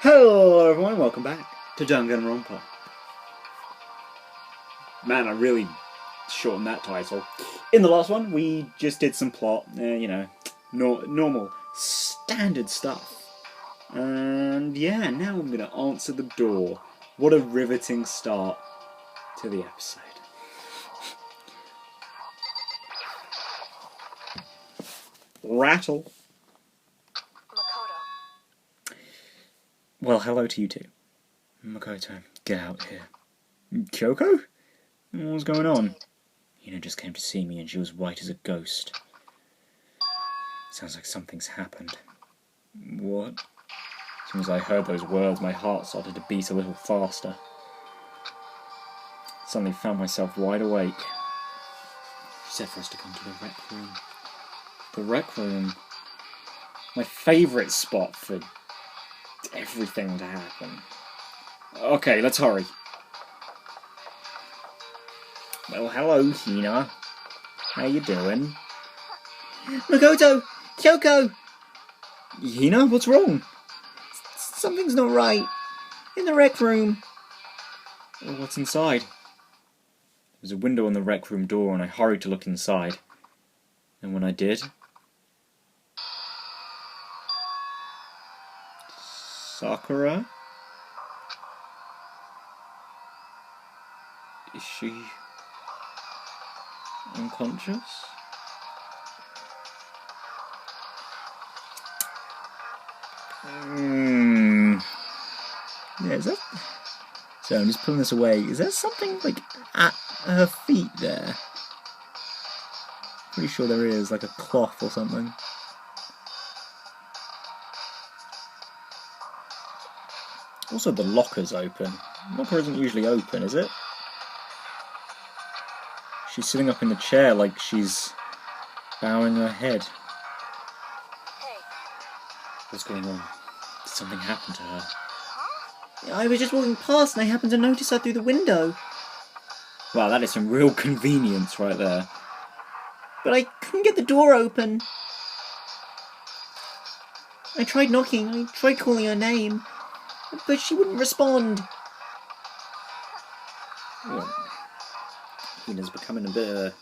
Hello everyone, welcome back to Danganronpa. Man, I really shortened that title. In the last one, we just did some plot, normal, standard stuff. And yeah, now I'm going to answer the door. What a riveting start to the episode. Rattle. Well, hello to you too. Makoto, get out here. Kyoko? What's going on? Hina just came to see me and she was white as a ghost. Sounds like something's happened. What? As soon as I heard those words, my heart started to beat a little faster. Suddenly found myself wide awake. She said for us to come to the rec room. The rec room? My favourite spot for everything to happen. Okay, let's hurry. Well, hello, Hina. How you doing? Makoto! Kyoko! Hina, what's wrong? Something's not right. In the rec room. Well, what's inside? There was a window on the rec room door and I hurried to look inside. And when I did... Sakura? Is she unconscious? Yeah, is that... So I'm just pulling this away. Is there something, like, at her feet there? Pretty sure there is, like a cloth or something. Also, the locker's open. The locker isn't usually open, is it? She's sitting up in the chair like she's bowing her head. Hey. What's going on? Did something happen to her? I was just walking past and I happened to notice her through the window. Wow, that is some real convenience right there. But I couldn't get the door open. I tried knocking, I tried calling her name, but she wouldn't respond. Well, Hina's becoming a bit of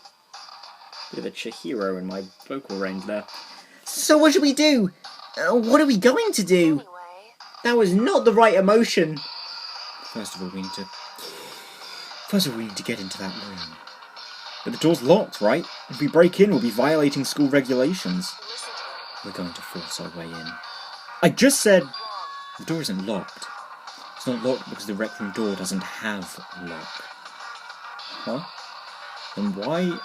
a Chihiro in my vocal range there. So what should we do? What are we going to do? Anyway. That was not the right emotion. First of all, we need to get into that room. But the door's locked, right? If we break in, we'll be violating school regulations. Listen to me. We're going to force our way in. I just said the door isn't locked. It's not locked because the rec room door doesn't have a lock. Huh? Then why? It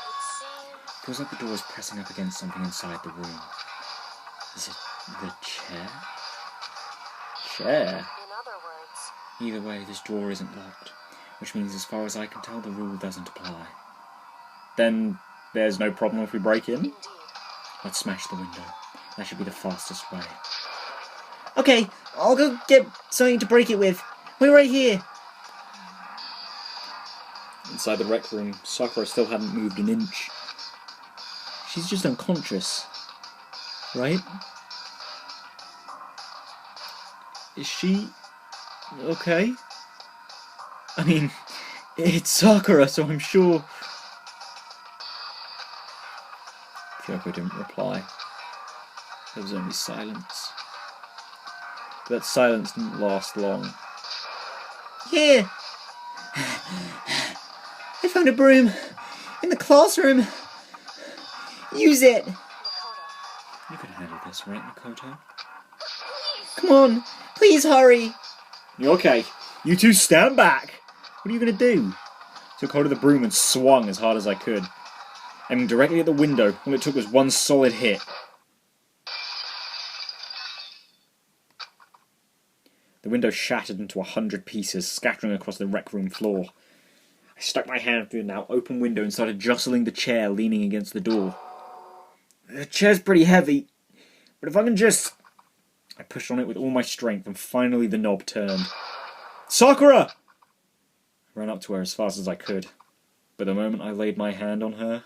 Feels like the door is pressing up against something inside the room. Is it the chair? Chair? In other words, Either way, this door isn't locked, which means as far as I can tell, the rule doesn't apply. Then there's no problem if we break in? indeed. Let's smash the window. That should be the fastest way. Okay, I'll go get something to break it with. We're right here. Inside the rec room, Sakura still hadn't moved an inch. She's just unconscious, right? Is she okay? I mean, it's Sakura, so I'm sure... Kyoko didn't reply. There was only silence. But that silence didn't last long. Here. I found a broom. In the classroom. Use it. Makoto. You can handle this, right, Makoto? Come on. Please hurry. Okay, you two stand back! What are you going to do? Took hold of the broom and swung as hard as I could. Aiming directly at the window, all it took was one solid hit. The window shattered into 100 pieces, scattering across the rec room floor. I stuck my hand through the now open window and started jostling the chair leaning against the door. The chair's pretty heavy, but if I can just... I pushed on it with all my strength and finally the knob turned. Sakura! I ran up to her as fast as I could, but the moment I laid my hand on her...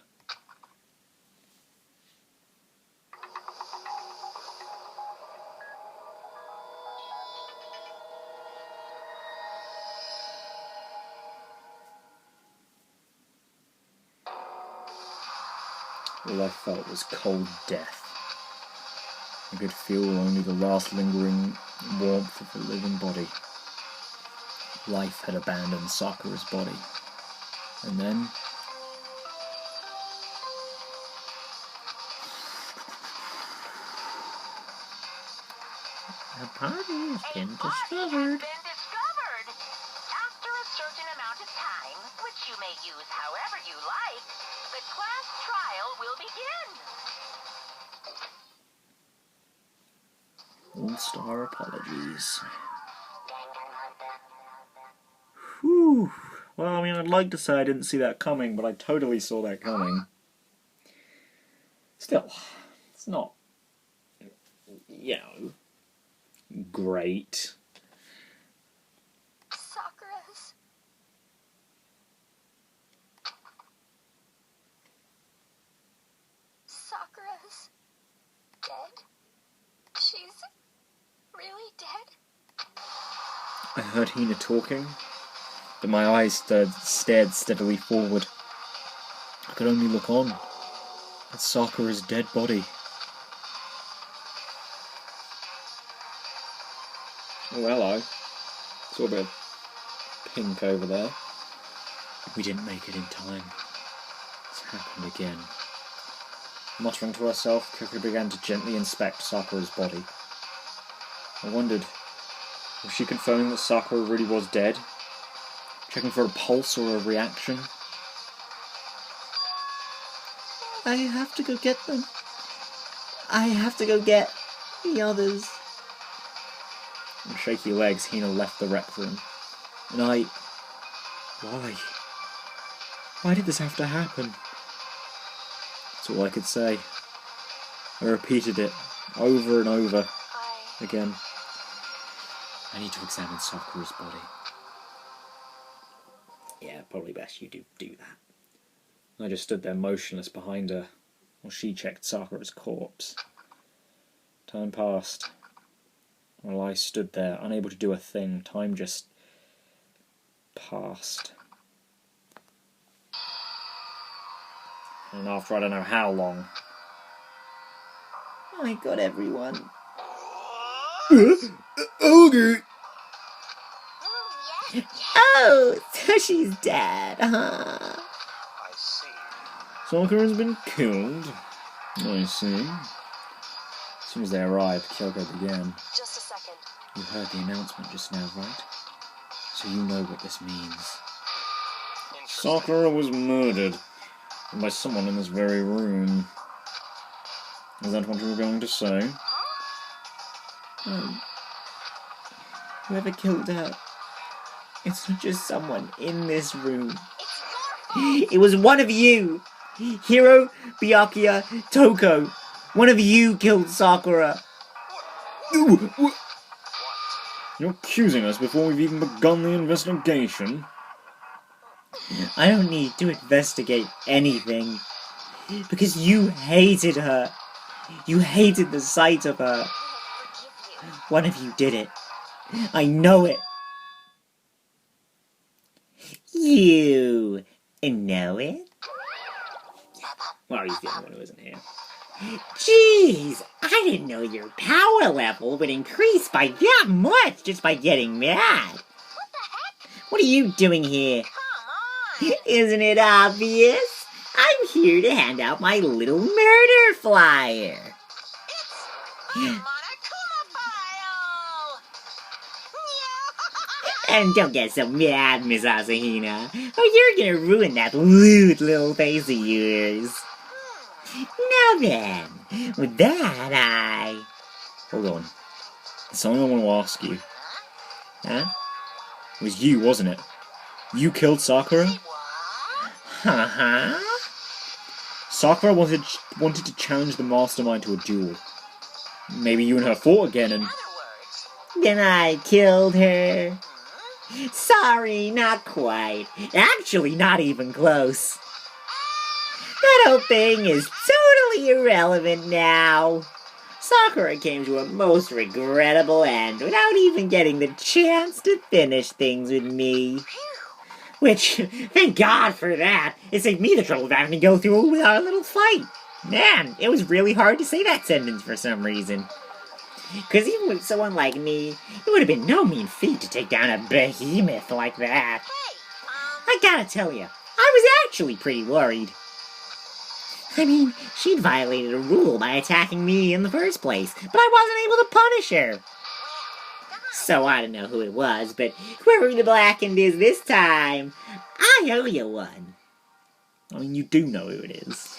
All I felt was cold death. I could feel only the last lingering warmth of the living body. Life had abandoned Sakura's body. And then... the party has been discovered. After a certain amount of time, which you may use however you like, the class trial will begin. All-star apologies. Whew. Well, I mean, I'd like to say I didn't see that coming, but I totally saw that coming. Still, it's not, you know, great. Sakura's dead? She's really dead? I heard Hina talking, but my eyes stared steadily forward. I could only look on at Sakura's dead body. Oh, hello. Saw a bit of pink over there. We didn't make it in time. It's happened again. Muttering to herself, Kyoko began to gently inspect Sakura's body. I wondered, was she confirming that Sakura really was dead? Checking for a pulse or a reaction? I have to go get them. I have to go get the others. With shaky legs, Hina left the rec room. And I... Why? Why did this have to happen? That's all I could say. I repeated it over and over again. I need to examine Sakura's body. Yeah, probably best you do that. I just stood there motionless behind her while she checked Sakura's corpse. Time passed. While I stood there, unable to do a thing, time just passed. And after I don't know how long... I got everyone. Ogre! Oh, so she's dead, huh? I see. Sakura's been killed. I see. As soon as they arrived, Kyoko began. Just a second. You heard the announcement just now, right? So you know what this means. Sakura was murdered by someone in this very room. Is that what you were going to say? Whoever killed her, it's not just someone in this room. It's your fault. It was one of you! Hiro, Byakuya, Toko. One of you killed Sakura. You're accusing us before we've even begun the investigation? I don't need to investigate anything. Because you hated her. You hated the sight of her. Forgive you. One of you did it. I know it. You know it? Well, he's the only one who isn't here. Jeez, I didn't know your power level would increase by that much just by getting mad. What the heck? What are you doing here? Come on. Isn't it obvious? I'm here to hand out my little murder flyer. It's a Monokuma file. And don't get so mad, Miss Asahina, or you're gonna ruin that lewd little face of yours. Now then, with that, Hold on. There's something I want to ask you. Huh? It was you, wasn't it? You killed Sakura? What? Uh-huh. Sakura wanted to challenge the mastermind to a duel. Maybe you and her fought again and... In other words, Then I killed her. Sorry, not quite. Actually, not even close. That whole thing is totally irrelevant now. Sakura came to a most regrettable end without even getting the chance to finish things with me. Which, thank God for that, it saved me the trouble of having to go through with our little fight. Man, it was really hard to say that sentence for some reason. Because even with someone like me, it would have been no mean feat to take down a behemoth like that. I gotta tell you, I was actually pretty worried. I mean, she'd violated a rule by attacking me in the first place, but I wasn't able to punish her. So I don't know who it was, but whoever the blackened is this time, I owe you one. I mean, you do know who it is.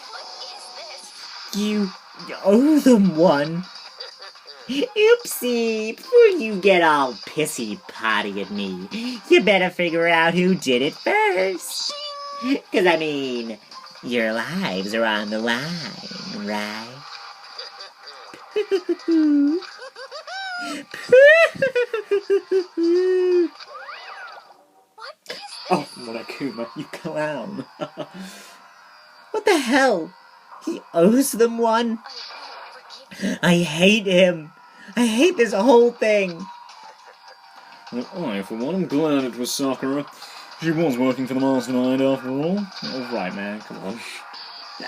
You owe them one? Oopsie, before you get all pissy-potty at me, you better figure out who did it first. 'Cause I mean, your lives are on the line, right? Oh, Monokuma, you clown. What the hell? He owes them one? I hate him. I hate this whole thing. Well, I, for one, am glad it was Sakura. She was working for the mastermind after all. Alright, man, come on.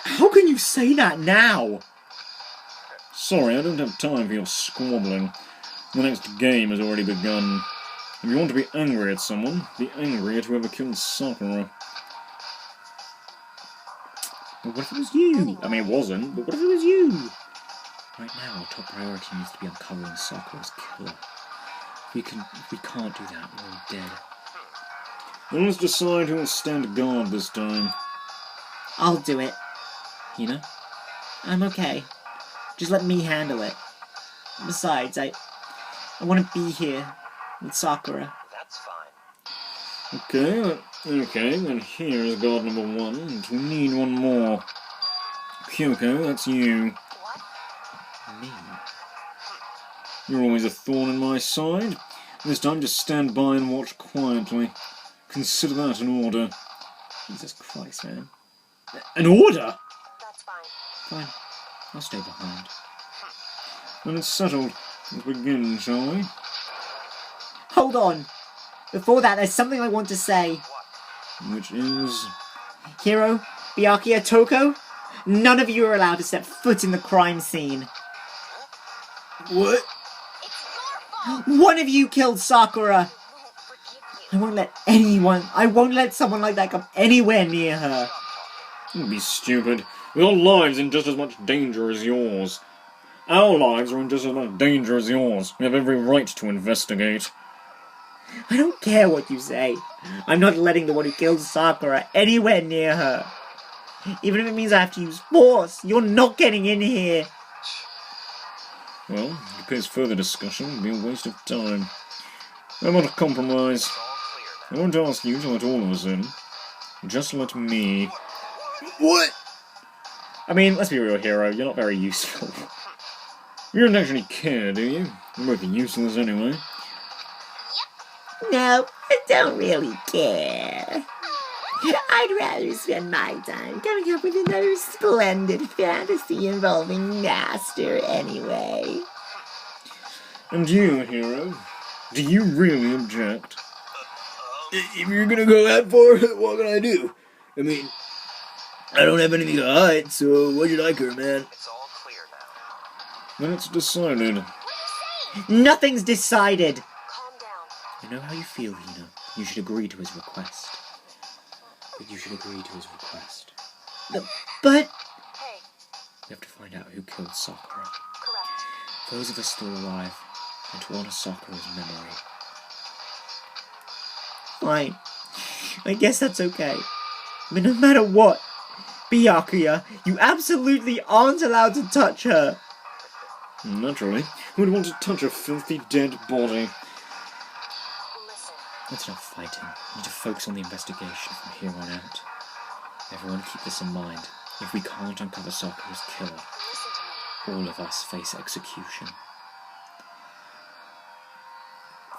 How can you say that now? Sorry, I don't have time for your squabbling. The next game has already begun. If you want to be angry at someone, be angry at whoever killed Sakura. But what if it was you? I mean, it wasn't, but what if it was you? Right now, our top priority needs to be uncovering Sakura's killer. If we can't do that, we're all dead. Then let's decide who will stand guard this time. I'll do it. Hina? I'm okay. Just let me handle it. Besides, I want to be here with Sakura. That's fine. Okay, then here is guard number 1, and we need one more. Kyoko, that's you. What? Me? You're always a thorn in my side. This time just stand by and watch quietly. Consider that an order. Jesus Christ, man. An order? That's fine. Fine. I'll stay behind. Then it's settled. Let's begin, shall we? Hold on. Before that, there's something I want to say. Which is... Hiro, Byakuya, Toko, none of you are allowed to step foot in the crime scene. What? It's your fault. One of you killed Sakura. I won't forgive you. I won't let someone like that come anywhere near her. Don't be stupid. Your lives in just as much danger as yours. Our lives are in just as much danger as yours. We have every right to investigate. I don't care what you say. I'm not letting the one who killed Sakura anywhere near her. Even if it means I have to use force, you're not getting in here. Well, it appears further discussion would be a waste of time. How about a compromise? I won't ask you to let all of us in. Just let me. What? I mean, let's be real, Hero. You're not very useful. You don't actually care, do you? You're both useless anyway. No, I don't really care. I'd rather spend my time coming up with another splendid fantasy involving Master anyway. And you, Hero? Do you really object? If you're gonna go that far, what can I do? I mean, I don't have anything to hide, so what should I care, man? It's all clear now. Then it's decided. Nothing's decided. Calm down. I know how you feel, Hina. You should agree to his request. But you should agree to his request. But... Hey, We have to find out who killed Sakura. correct. Those of us still alive, and to honor Sakura's memory. Fine. I guess that's okay. But no matter what, Byakuya, you absolutely aren't allowed to touch her. Naturally, who would want to touch a filthy dead body? Listen, That's enough fighting. We need to focus on the investigation from here on out. Everyone keep this in mind. If we can't uncover Sakura's killer, listen to me. all of us face execution.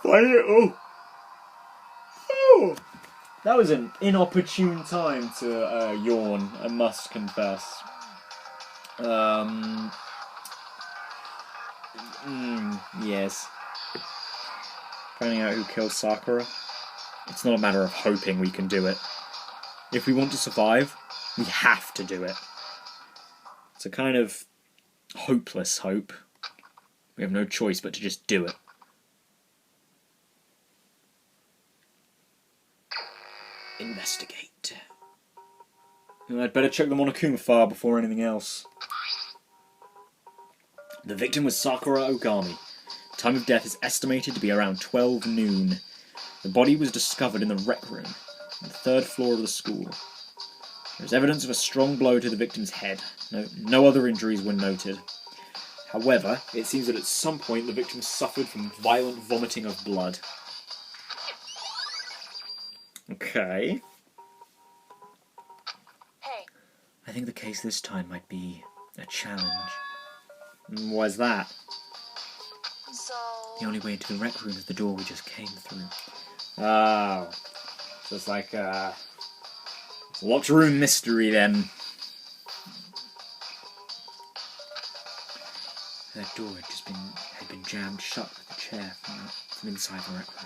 Oh! That was an inopportune time to yawn, I must confess. Yes. Finding out who killed Sakura? It's not a matter of hoping we can do it. If we want to survive, we have to do it. It's a kind of hopeless hope. We have no choice but to just do it. Investigate. I'd better check the Monokuma file before anything else. The victim was Sakura Ogami. The time of death is estimated to be around 12 noon. The body was discovered in the rec room, on the 3rd floor of the school. There is evidence of a strong blow to the victim's head. No other injuries were noted. However, it seems that at some point the victim suffered from violent vomiting of blood. Okay. Hey, I think the case this time might be a challenge. Why's that? so... The only way into the rec room is the door we just came through. Oh. So it's like a locked room mystery then. That door had been jammed shut with a chair from inside the rec room.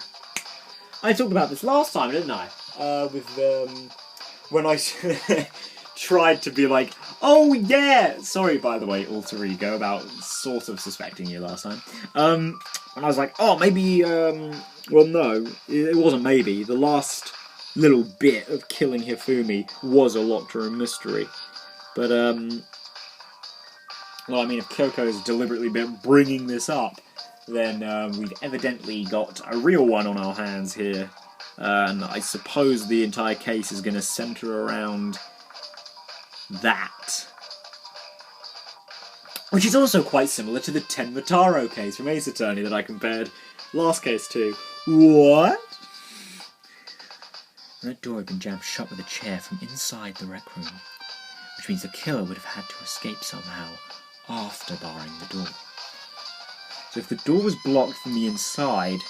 I talked about this last time, didn't I? When I tried to be like, oh yeah! Sorry, by the way, alter ego, about sort of suspecting you last time. And I was like, oh, maybe, well, no, it wasn't maybe. The last little bit of killing Hifumi was a locked room mystery. But, well, I mean, if Kyoko's deliberately been bringing this up, then we've evidently got a real one on our hands here. And I suppose the entire case is going to centre around that. Which is also quite similar to the Tenmataro case from Ace Attorney that I compared last case to. What? That door had been jammed shut with a chair from inside the rec room, which means the killer would have had to escape somehow after barring the door. So if the door was blocked from the inside,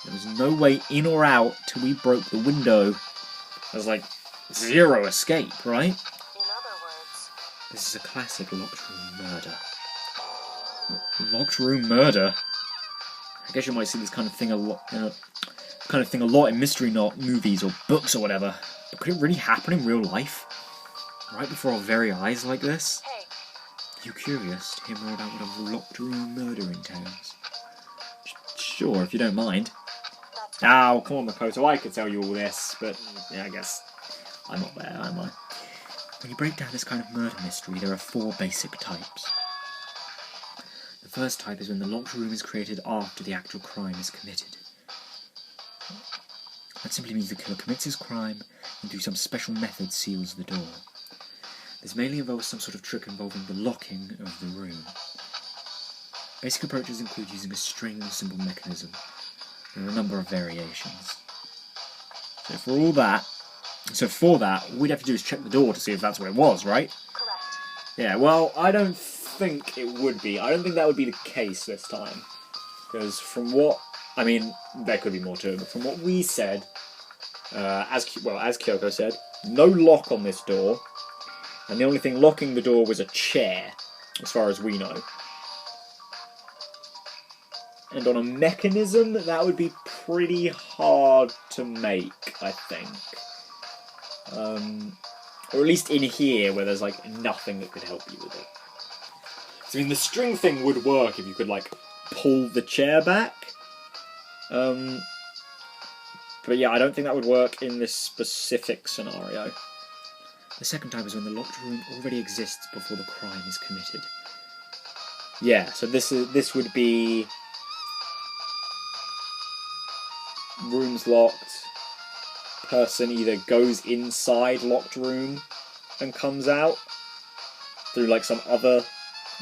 there was no way in or out till we broke the window. There's like zero escape, right? In other words... This is a classic locked room murder. Locked room murder? I guess you might see this kind of thing a lot, in mystery movies or books or whatever. But could it really happen in real life? Right before our very eyes like this? Hey, Are you curious to hear more about what a locked room murder entails? Sure, if you don't mind. that's... Oh, come on, Makoto, I could tell you all this, but yeah, I guess I'm not there, am I? When you break down this kind of murder mystery, there are 4 basic types. The first type is when the locked room is created after the actual crime is committed. That simply means the killer commits his crime and through some special method seals the door. This mainly involves some sort of trick involving the locking of the room. Basic approaches include using a string symbol mechanism. There are a number of variations. So for that, all we'd have to do is check the door to see if that's what it was, right? Correct. Yeah, well, I don't think it would be. I don't think that would be the case this time. Because from what... I mean, there could be more to it, but from what we said, as Kyoko said, no lock on this door, and the only thing locking the door was a chair, as far as we know. And on a mechanism, that would be pretty hard to make, I think. Or at least in here, where there's, like, nothing that could help you with it. So, I mean, the string thing would work if you could, like, pull the chair back. But yeah, I don't think that would work in this specific scenario. The second type is when the locked room already exists before the crime is committed. Yeah, so this would be rooms locked, person either goes inside locked room and comes out through like some other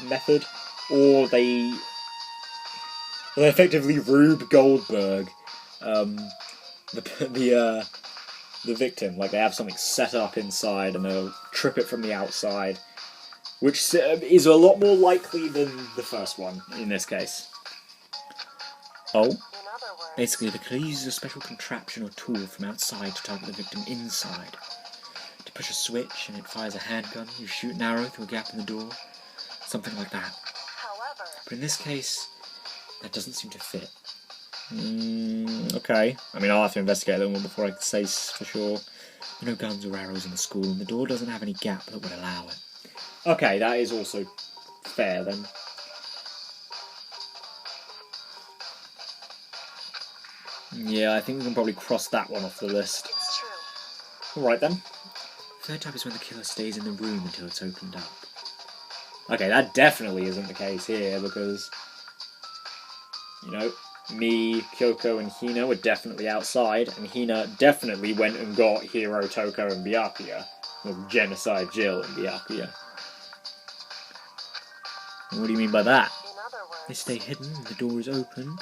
method, or they effectively Rube Goldberg the victim. Like, they have something set up inside and they'll trip it from the outside, which is a lot more likely than the first one in this case. Oh? In other words... Basically, the killer uses a special contraption or tool from outside to target the victim inside. To push a switch and it fires a handgun, you shoot an arrow through a gap in the door, something like that. However... But in this case, that doesn't seem to fit. Okay. I mean, I'll have to investigate a little more before I can say for sure. There are no guns or arrows in the school, and the door doesn't have any gap that would allow it. Okay, that is also fair then. Yeah, I think we can probably cross that one off the list. It's true. Alright then. Third type is when the killer stays in the room until it's opened up. Okay, that definitely isn't the case here because, you know, me, Kyoko, and Hina were definitely outside, and Hina definitely went and got Hiro, Toko, and Byakuya. Or Genocide Jill and Byakuya. What do you mean by that? In other words, They stay hidden and the door is open.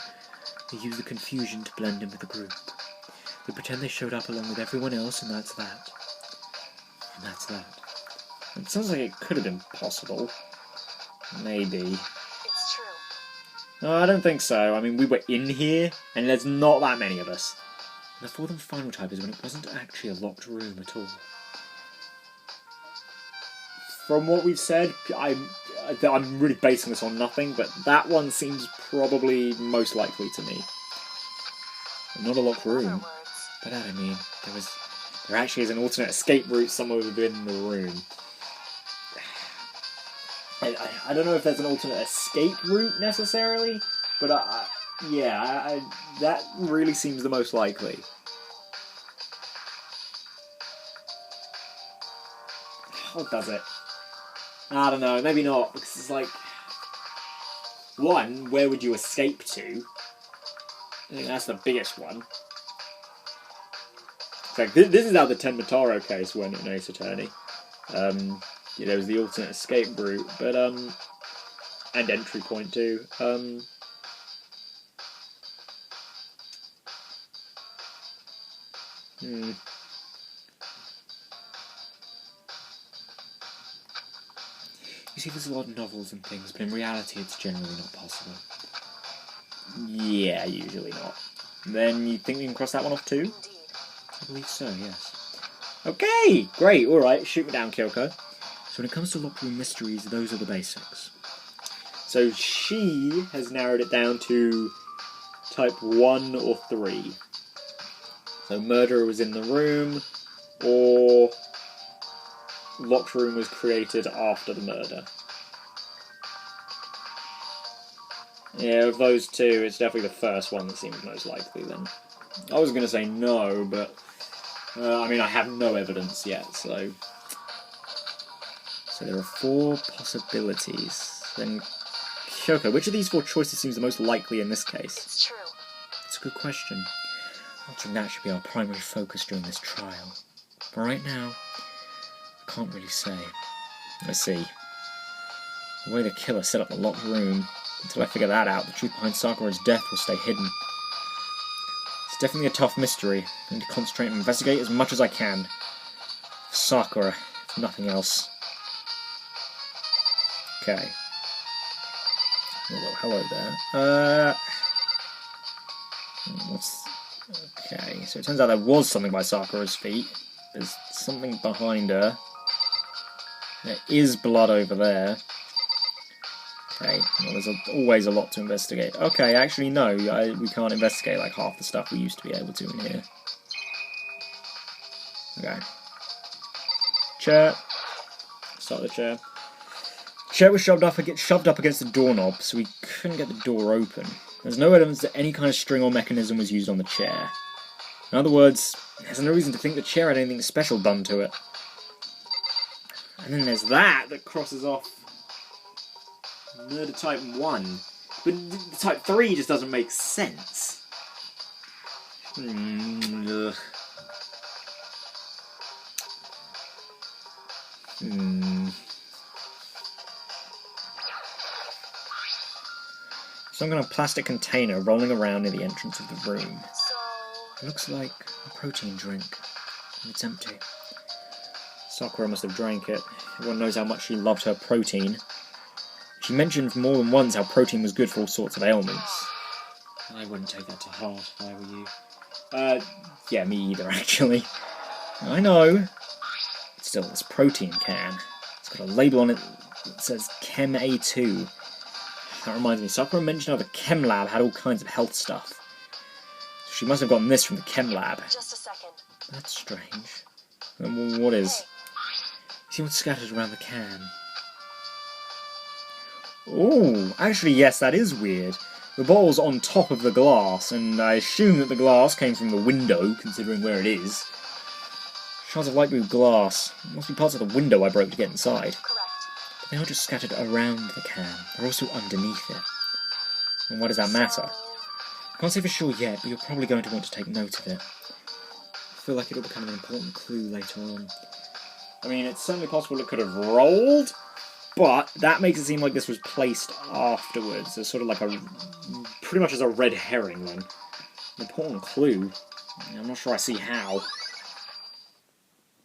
They use the confusion to blend in with the group. They pretend they showed up along with everyone else, and that's that. And that's that. It sounds like it could have been possible. Maybe. it's true. No, I don't think so. I mean, we were in here, and there's not that many of us. The fourth and final type is when it wasn't actually a locked room at all. From what we've said, I'm really basing this on nothing, but that one seems probably most likely to me. Not a locked In other room. words, By that I mean, there actually is an alternate escape route somewhere within the room. I don't know if there's an alternate escape route necessarily, but that really seems the most likely. Or does it? I don't know, maybe not, because it's like, one, where would you escape to? I think that's the biggest one. It's like, this is how the Tenmataro case went in Ace Attorney. There was the alternate escape route, but, and entry point too. You see, there's a lot of novels and things, but in reality it's generally not possible. Yeah, usually not. Then you think we can cross that one off too? indeed. I believe so, yes. Okay, great, alright, shoot me down, Kyoko. So when it comes to locked room mysteries, those are the basics. So she has narrowed it down to type 1 or 3. So murderer was in the room, or locked room was created after the murder. Yeah, of those two, it's definitely the first one that seems most likely then. I was going to say no, but I mean, I have no evidence yet, so... So there are 4 possibilities. Then, Kyoko, which of these 4 choices seems the most likely in this case? It's true. It's a good question. I think that should be our primary focus during this trial. But right now, I can't really say. Let's see. The way the killer set up the locked room, until I figure that out, the truth behind Sakura's death will stay hidden. It's definitely a tough mystery. I need to concentrate and investigate as much as I can. For Sakura, if nothing else. Okay. Hello there. What's... Okay, so it turns out there was something by Sakura's feet. There's something behind her. There is blood over there. Okay, well, there's always a lot to investigate. Okay, actually no, we can't investigate like half the stuff we used to be able to in here. Okay. Chair. Start the chair. Chair was shoved up against the doorknob, so we couldn't get the door open. There's no evidence that any kind of string or mechanism was used on the chair. In other words, there's no reason to think the chair had anything special done to it. And then there's that crosses off murder type 1. But type 3 just doesn't make sense. Ugh. Some kind of plastic container rolling around near the entrance of the room. So, It looks like a protein drink, and it's empty. Sakura must have drank it. Everyone knows how much she loved her protein. She mentioned more than once how protein was good for all sorts of ailments. I wouldn't take that to heart if I were you. Yeah, me either, actually. I know. But still, this protein can. It's got a label on it that says Chem A2. That reminds me, Sakura mentioned how the Chem Lab had all kinds of health stuff. So she must have gotten this from the Chem Lab. just a second. That's strange. What is? See what's scattered around the can? Oh, actually, yes, that is weird. The bottle's on top of the glass, and I assume that the glass came from the window, considering where it is. Shards of light blue glass. It must be parts of the window I broke to get inside. But they are just scattered around the can. They're also underneath it. And what does that matter? I can't say for sure yet, but you're probably going to want to take note of it. I feel like it'll become an important clue later on. I mean, it's certainly possible it could have rolled, but that makes it seem like this was placed afterwards. It's sort of like pretty much as a red herring then. An important clue. I'm not sure I see how.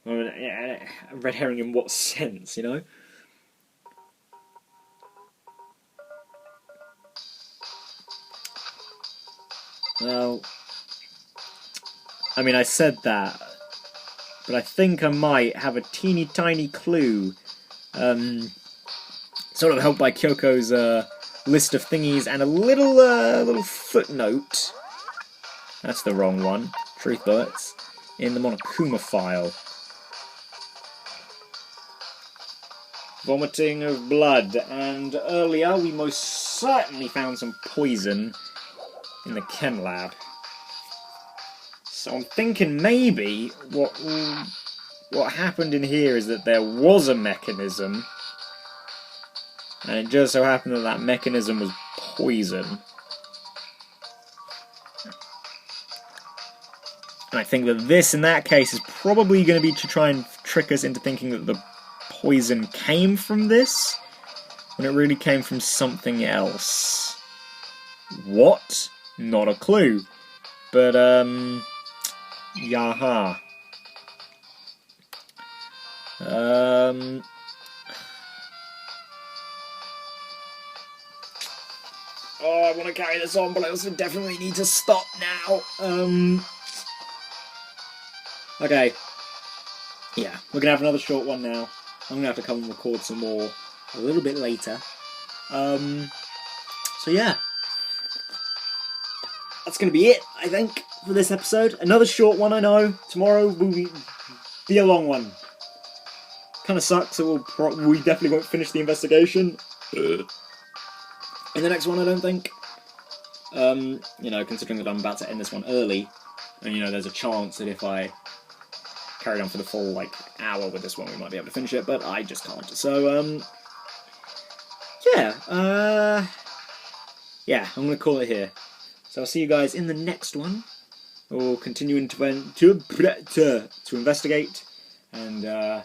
I mean, a red herring in what sense, you know? Well, I mean, I said that, but I think I might have a teeny tiny clue. Sort of helped by Kyoko's list of thingies and a little footnote. That's the wrong one. Truth bullets. In the Monokuma file. Vomiting of blood. And earlier we most certainly found some poison in the chem lab. So I'm thinking maybe what happened in here is that there was a mechanism, and it just so happened that that mechanism was poison. And I think that this, in that case, is probably going to be to try and trick us into thinking that the poison came from this, when it really came from something else. What? Not a clue. But, yaha. Oh, I want to carry this on, but I also definitely need to stop now. Okay. Yeah, we're going to have another short one now. I'm going to have to come and record some more a little bit later. So yeah. That's going to be it, I think, for this episode. Another short one, I know. Tomorrow will be a long one. Kind of sucks, so we definitely won't finish the investigation. In the next one, I don't think. You know, considering that I'm about to end this one early, and, you know, there's a chance that if I carried on for the full, like, hour with this one, we might be able to finish it, but I just can't. So, yeah, yeah, I'm going to call it here. So I'll see you guys in the next one. We'll continue to investigate, and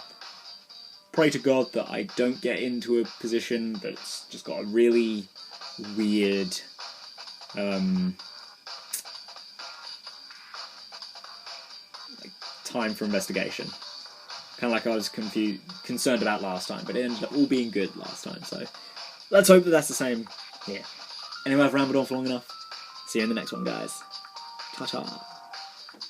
pray to God that I don't get into a position that's just got a really weird like time for investigation. Kind of like I was concerned about last time, but it ended up all being good last time, so let's hope that that's the same here. Anyway, I've rambled on for long enough. See you in the next one, guys. Ta-ta.